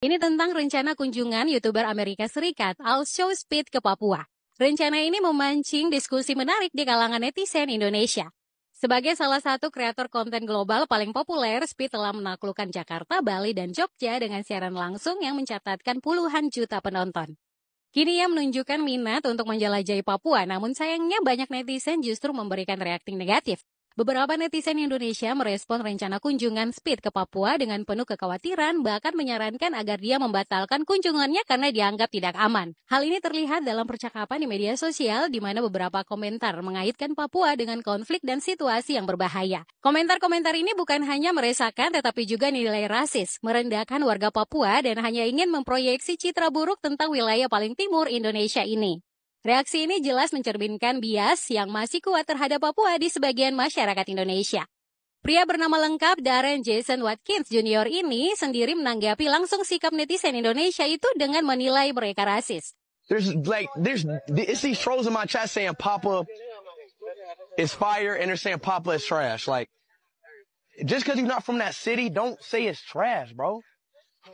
Ini tentang rencana kunjungan YouTuber Amerika Serikat Al Show Speed ke Papua. Rencana ini memancing diskusi menarik di kalangan netizen Indonesia. Sebagai salah satu kreator konten global paling populer, Speed telah menaklukkan Jakarta, Bali, dan Jogja dengan siaran langsung yang mencatatkan puluhan juta penonton. Kini ia menunjukkan minat untuk menjelajahi Papua, namun sayangnya banyak netizen justru memberikan reaksi negatif. Beberapa netizen Indonesia merespon rencana kunjungan Speed ke Papua dengan penuh kekhawatiran, bahkan menyarankan agar dia membatalkan kunjungannya karena dianggap tidak aman. Hal ini terlihat dalam percakapan di media sosial, di mana beberapa komentar mengaitkan Papua dengan konflik dan situasi yang berbahaya. Komentar-komentar ini bukan hanya meresahkan, tetapi juga nilai rasis, merendahkan warga Papua, dan hanya ingin memproyeksi citra buruk tentang wilayah paling timur Indonesia ini. Reaksi ini jelas mencerminkan bias yang masih kuat terhadap Papua di sebagian masyarakat Indonesia. Pria bernama lengkap Darren Jason Watkins Jr. ini sendiri menanggapi langsung sikap netizen Indonesia itu dengan menilai mereka rasis. It's these trolls in my chat saying Papa is fire and they're saying Papa is trash. Like, just because you're not from that city, don't say it's trash, bro.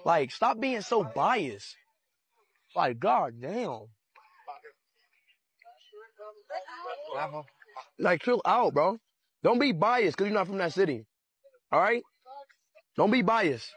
Like, stop being so biased. Like, god damn. Like, chill out, bro. Don't be biased because you're not from that city. Alright? Don't be biased.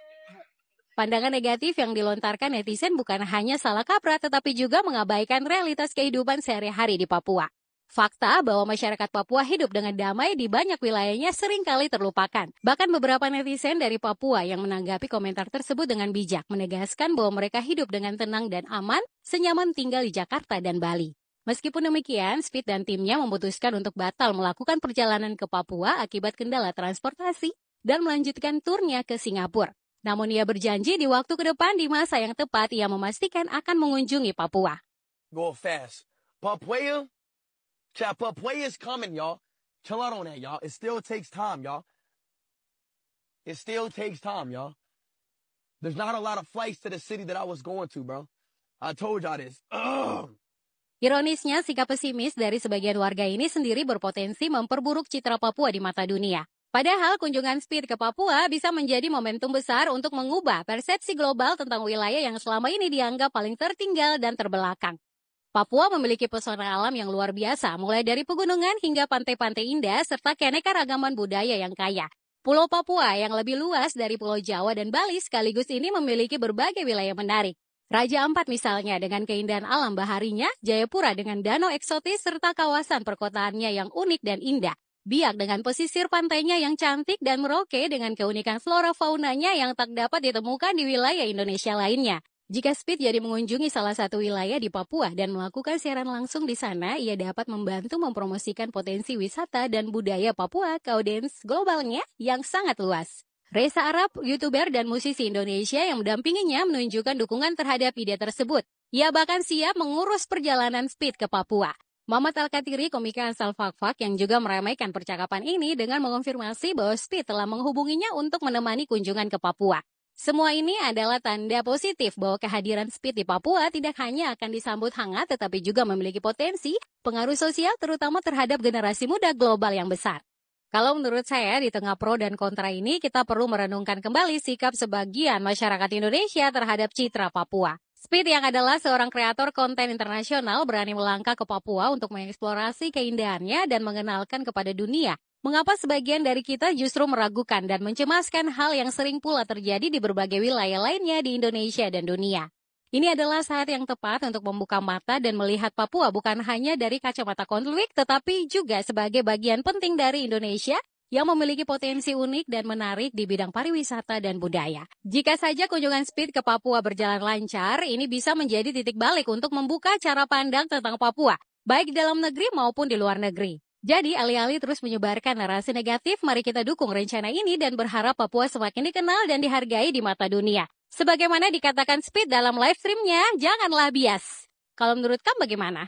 Pandangan negatif yang dilontarkan netizen bukan hanya salah kaprah, tetapi juga mengabaikan realitas kehidupan sehari-hari di Papua. Fakta bahwa masyarakat Papua hidup dengan damai di banyak wilayahnya seringkali terlupakan. Bahkan beberapa netizen dari Papua yang menanggapi komentar tersebut dengan bijak, menegaskan bahwa mereka hidup dengan tenang dan aman, senyaman tinggal di Jakarta dan Bali. Meskipun demikian, Speed dan timnya memutuskan untuk batal melakukan perjalanan ke Papua akibat kendala transportasi dan melanjutkan turnya ke Singapura. Namun ia berjanji di waktu ke depan di masa yang tepat ia memastikan akan mengunjungi Papua. Go fast. Papua is coming, y'all. Chill out on that, y'all. It still takes time, y'all. It still takes time, y'all. There's not a lot of flights to the city that I was going to, bro. I told y'all this. Ugh. Ironisnya, sikap pesimis dari sebagian warga ini sendiri berpotensi memperburuk citra Papua di mata dunia. Padahal kunjungan Speed ke Papua bisa menjadi momentum besar untuk mengubah persepsi global tentang wilayah yang selama ini dianggap paling tertinggal dan terbelakang. Papua memiliki pesona alam yang luar biasa, mulai dari pegunungan hingga pantai-pantai indah serta keanekaragaman budaya yang kaya. Pulau Papua yang lebih luas dari Pulau Jawa dan Bali sekaligus ini memiliki berbagai wilayah menarik. Raja Ampat misalnya dengan keindahan alam baharinya, Jayapura dengan danau eksotis serta kawasan perkotaannya yang unik dan indah. Biak dengan pesisir pantainya yang cantik dan Merauke dengan keunikan flora faunanya yang tak dapat ditemukan di wilayah Indonesia lainnya. Jika Speed jadi mengunjungi salah satu wilayah di Papua dan melakukan siaran langsung di sana, ia dapat membantu mempromosikan potensi wisata dan budaya Papua ke audiens globalnya yang sangat luas. Reza Arab, YouTuber dan musisi Indonesia yang mendampinginya menunjukkan dukungan terhadap ide tersebut. Ia bahkan siap mengurus perjalanan Speed ke Papua. Muhammad Al-Katiri, komika asal Fakfak yang juga meramaikan percakapan ini dengan mengonfirmasi bahwa Speed telah menghubunginya untuk menemani kunjungan ke Papua. Semua ini adalah tanda positif bahwa kehadiran Speed di Papua tidak hanya akan disambut hangat tetapi juga memiliki potensi pengaruh sosial terutama terhadap generasi muda global yang besar. Kalau menurut saya, di tengah pro dan kontra ini, kita perlu merenungkan kembali sikap sebagian masyarakat Indonesia terhadap citra Papua. Speed yang adalah seorang kreator konten internasional berani melangkah ke Papua untuk mengeksplorasi keindahannya dan mengenalkan kepada dunia. Mengapa sebagian dari kita justru meragukan dan mencemaskan hal yang sering pula terjadi di berbagai wilayah lainnya di Indonesia dan dunia? Ini adalah saat yang tepat untuk membuka mata dan melihat Papua bukan hanya dari kacamata konflik, tetapi juga sebagai bagian penting dari Indonesia yang memiliki potensi unik dan menarik di bidang pariwisata dan budaya. Jika saja kunjungan Speed ke Papua berjalan lancar, ini bisa menjadi titik balik untuk membuka cara pandang tentang Papua, baik di dalam negeri maupun di luar negeri. Jadi, alih-alih terus menyebarkan narasi negatif, mari kita dukung rencana ini dan berharap Papua semakin dikenal dan dihargai di mata dunia. Sebagaimana dikatakan Speed dalam live streamnya, janganlah bias. Kalau menurut kamu bagaimana?